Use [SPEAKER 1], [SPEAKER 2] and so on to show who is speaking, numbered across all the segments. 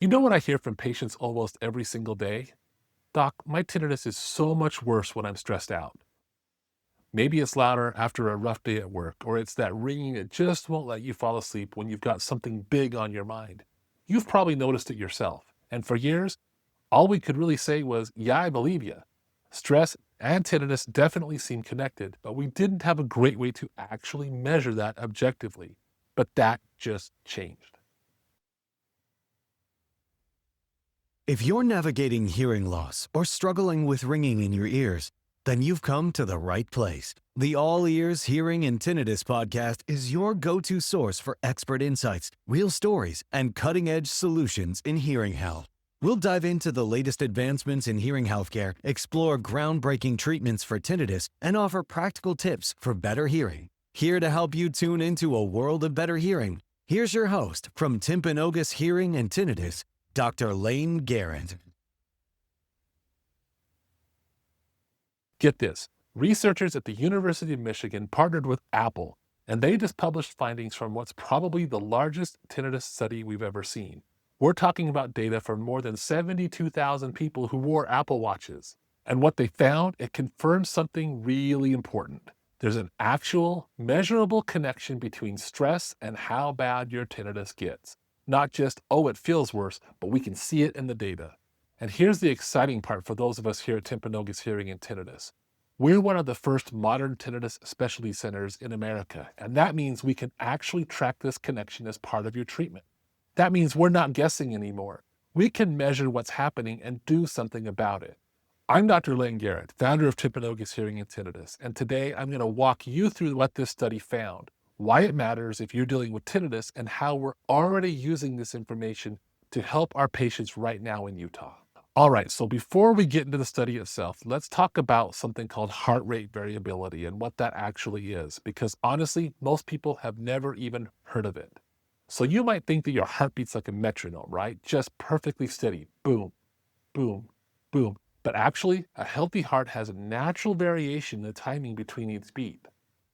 [SPEAKER 1] You know what I hear from patients almost every single day? Doc, my tinnitus is so much worse when I'm stressed out. Maybe it's louder after a rough day at work, or it's that ringing that just won't let you fall asleep when you've got something big on your mind. You've probably noticed it yourself. And for years, all we could really say was, yeah, I believe you. Stress and tinnitus definitely seem connected, but we didn't have a great way to actually measure that objectively. But that just changed.
[SPEAKER 2] If you're navigating hearing loss or struggling with ringing in your ears, then you've come to the right place. The All Ears Hearing and Tinnitus podcast is your go-to source for expert insights, real stories, and cutting-edge solutions in hearing health. We'll dive into the latest advancements in hearing healthcare, explore groundbreaking treatments for tinnitus, and offer practical tips for better hearing. Here to help you tune into a world of better hearing, here's your host from Timpanogos Hearing and Tinnitus, Dr. Layne Garrett.
[SPEAKER 1] Get this, researchers at the University of Michigan partnered with Apple, and they just published findings from what's probably the largest tinnitus study we've ever seen. We're talking about data from more than 72,000 people who wore Apple Watches. And what they found, it confirms something really important. There's an actual, measurable connection between stress and how bad your tinnitus gets. Not just, oh, it feels worse, but we can see it in the data. And here's the exciting part for those of us here at Timpanogos Hearing and Tinnitus. We're one of the first modern tinnitus specialty centers in America, and that means we can actually track this connection as part of your treatment. That means we're not guessing anymore. We can measure what's happening and do something about it. I'm Dr. Layne Garrett, founder of Timpanogos Hearing and Tinnitus, and today I'm going to walk you through what this study found, why it matters if you're dealing with tinnitus, and how we're already using this information to help our patients right now in Utah. All right, so before we get into the study itself, let's talk about something called heart rate variability and what that actually is, because honestly, most people have never even heard of it. So you might think that your heart beats like a metronome, right? Just perfectly steady, boom, boom, boom. But actually, a healthy heart has a natural variation in the timing between each beat.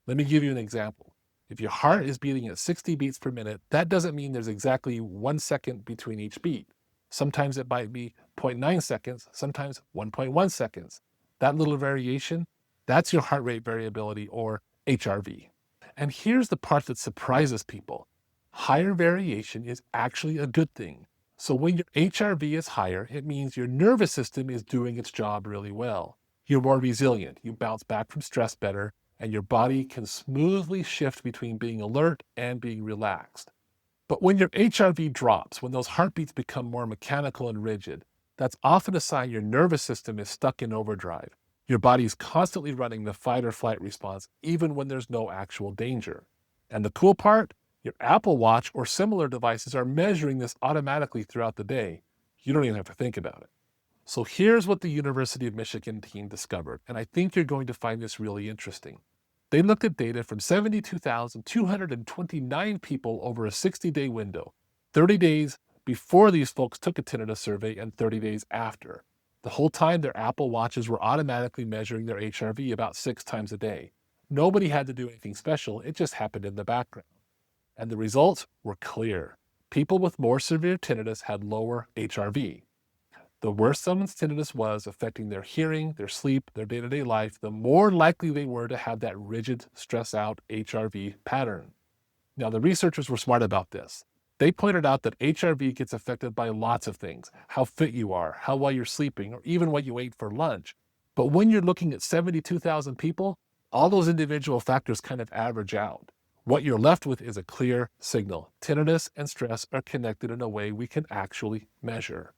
[SPEAKER 1] Let me give you an example. If your heart is beating at 60 beats per minute, that doesn't mean there's exactly 1 second between each beat. Sometimes it might be 0.9 seconds, sometimes 1.1 seconds. That little variation, that's your heart rate variability, or HRV. And here's the part that surprises people. Higher variation is actually a good thing. So when your HRV is higher, it means your nervous system is doing its job really well. You're more resilient, you bounce back from stress better, and your body can smoothly shift between being alert and being relaxed. But when your HRV drops, when those heartbeats become more mechanical and rigid, that's often a sign your nervous system is stuck in overdrive. Your body's constantly running the fight or flight response, even when there's no actual danger. And the cool part? Your Apple Watch or similar devices are measuring this automatically throughout the day. You don't even have to think about it. So here's what the University of Michigan team discovered, and I think you're going to find this really interesting. They looked at data from 72,229 people over a 60-day window, 30 days before these folks took a tinnitus survey and 30 days after. The whole time their Apple Watches were automatically measuring their HRV about 6 times a day. Nobody had to do anything special, it just happened in the background. And the results were clear. People with more severe tinnitus had lower HRV. The worse someone's tinnitus was affecting their hearing, their sleep, their day-to-day life, the more likely they were to have that rigid, stress-out HRV pattern. Now, the researchers were smart about this. They pointed out that HRV gets affected by lots of things, how fit you are, how well you're sleeping, or even what you ate for lunch. But when you're looking at 72,000 people, all those individual factors kind of average out. What you're left with is a clear signal. Tinnitus and stress are connected in a way we can actually measure.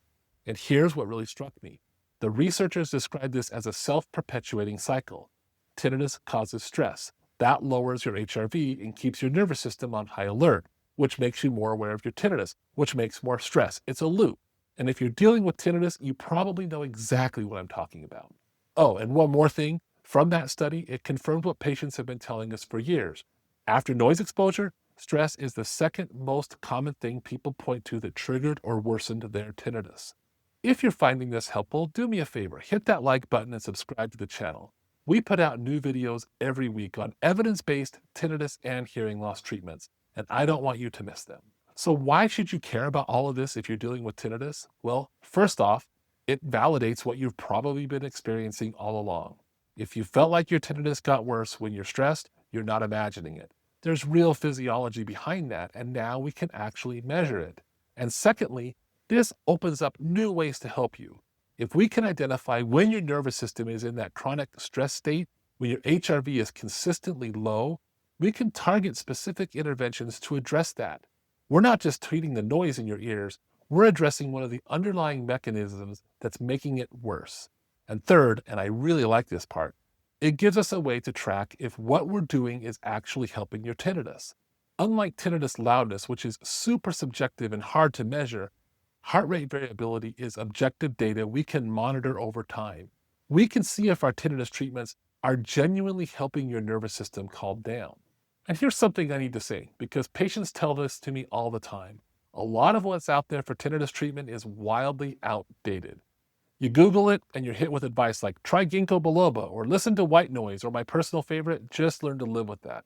[SPEAKER 1] And here's what really struck me. The researchers described this as a self-perpetuating cycle. Tinnitus causes stress. That lowers your HRV and keeps your nervous system on high alert, which makes you more aware of your tinnitus, which makes more stress. It's a loop. And if you're dealing with tinnitus, you probably know exactly what I'm talking about. Oh, and one more thing. From that study, it confirmed what patients have been telling us for years. After noise exposure, stress is the second most common thing people point to that triggered or worsened their tinnitus. If you're finding this helpful, do me a favor, hit that like button and subscribe to the channel. We put out new videos every week on evidence-based tinnitus and hearing loss treatments, and I don't want you to miss them. So why should you care about all of this if you're dealing with tinnitus? Well, first off, it validates what you've probably been experiencing all along. If you felt like your tinnitus got worse when you're stressed, you're not imagining it. There's real physiology behind that, and now we can actually measure it. And secondly, this opens up new ways to help you. If we can identify when your nervous system is in that chronic stress state, when your HRV is consistently low, we can target specific interventions to address that. We're not just treating the noise in your ears, we're addressing one of the underlying mechanisms that's making it worse. And third, and I really like this part, it gives us a way to track if what we're doing is actually helping your tinnitus. Unlike tinnitus loudness, which is super subjective and hard to measure, heart rate variability is objective data we can monitor over time. We can see if our tinnitus treatments are genuinely helping your nervous system calm down. And here's something I need to say, because patients tell this to me all the time. A lot of what's out there for tinnitus treatment is wildly outdated. You Google it and you're hit with advice like try ginkgo biloba or listen to white noise, or my personal favorite, just learn to live with that.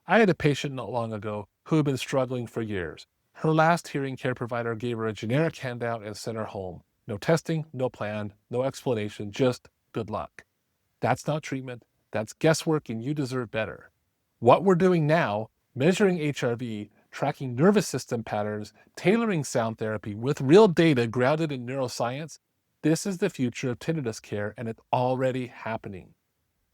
[SPEAKER 1] I had a patient not long ago who had been struggling for years. Her last hearing care provider gave her a generic handout and sent her home. No testing, no plan, no explanation, just good luck. That's not treatment. That's guesswork, and you deserve better. What we're doing now, measuring HRV, tracking nervous system patterns, tailoring sound therapy with real data grounded in neuroscience, this is the future of tinnitus care, and it's already happening.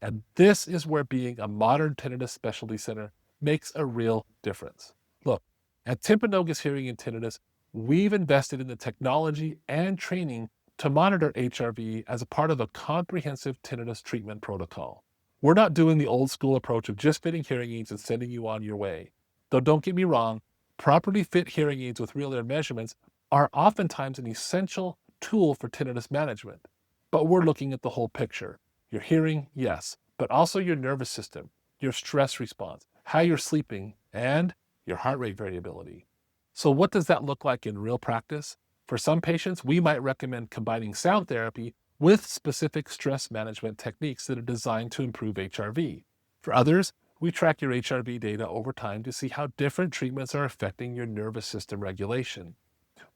[SPEAKER 1] And this is where being a modern tinnitus specialty center makes a real difference. Look, at Timpanogos Hearing and Tinnitus, we've invested in the technology and training to monitor HRV as a part of a comprehensive tinnitus treatment protocol. We're not doing the old school approach of just fitting hearing aids and sending you on your way. Though don't get me wrong, properly fit hearing aids with real ear measurements are oftentimes an essential tool for tinnitus management. But we're looking at the whole picture. Your hearing, yes, but also your nervous system, your stress response, how you're sleeping, and your heart rate variability. So what does that look like in real practice? For some patients, we might recommend combining sound therapy with specific stress management techniques that are designed to improve HRV. For others, we track your HRV data over time to see how different treatments are affecting your nervous system regulation.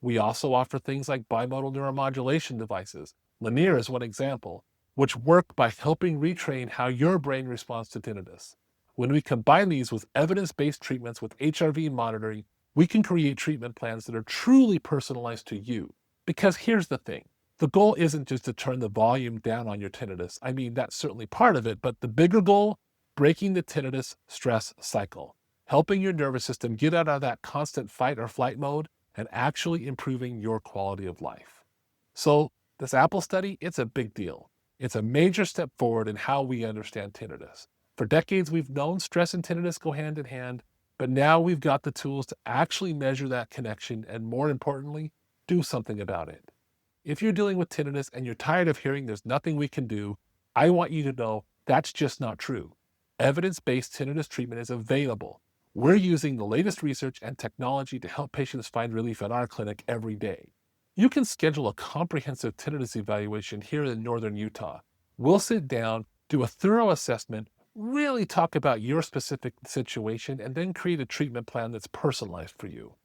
[SPEAKER 1] We also offer things like bimodal neuromodulation devices. Layne is one example, which work by helping retrain how your brain responds to tinnitus. When we combine these with evidence-based treatments with HRV monitoring, we can create treatment plans that are truly personalized to you. Because here's the thing. The goal isn't just to turn the volume down on your tinnitus. I mean, that's certainly part of it, but the bigger goal, breaking the tinnitus stress cycle, helping your nervous system get out of that constant fight or flight mode and actually improving your quality of life. So this Apple study, it's a big deal. It's a major step forward in how we understand tinnitus. For decades, we've known stress and tinnitus go hand in hand, but now we've got the tools to actually measure that connection and, more importantly, do something about it. If you're dealing with tinnitus and you're tired of hearing there's nothing we can do, I want you to know that's just not true. Evidence-based tinnitus treatment is available. We're using the latest research and technology to help patients find relief at our clinic every day. You can schedule a comprehensive tinnitus evaluation here in northern Utah. We'll sit down, do a thorough assessment, really talk about your specific situation, and then create a treatment plan that's personalized for you.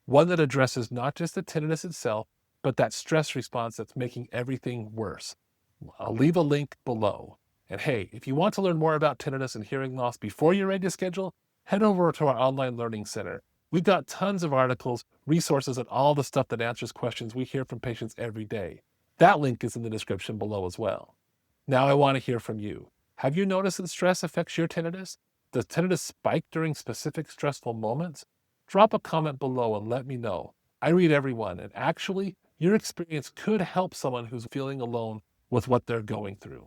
[SPEAKER 1] One that addresses not just the tinnitus itself, but that stress response that's making everything worse. I'll leave a link below. And hey, if you want to learn more about tinnitus and hearing loss before you're ready to schedule, head over to our online learning center. We've got tons of articles, resources, and all the stuff that answers questions we hear from patients every day. That link is in the description below as well. Now I want to hear from you. Have you noticed that stress affects your tinnitus? Does tinnitus spike during specific stressful moments? Drop a comment below and let me know. I read everyone, and actually, your experience could help someone who's feeling alone with what they're going through.